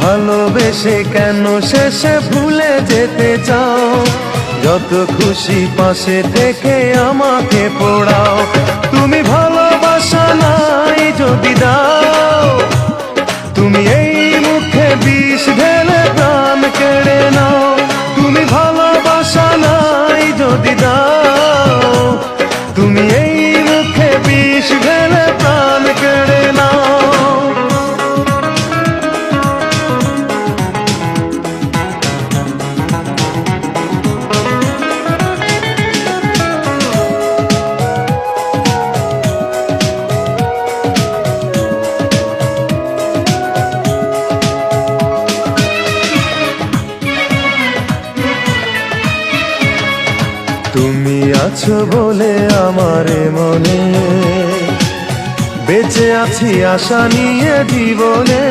ভালোবেসে কেন শেষে ভুলে যেতে চাও? যত খুশি পাশে থেকে আমাকে পোড়াও। তুমি ভালোবাসা নাই যদি দাও, তুমি এই মুখে বিষ ঢেলে প্রাণ কেড়ে নাও। তুমি ভালোবাসা নাই যদি দাও, তুমি এই মুখে বিষ ঢেলে প্রাণ কেড়ে নাও। তুমি আছো বলে আমার মনে বেঁচে আছি আশা নিয়ে জীবনে।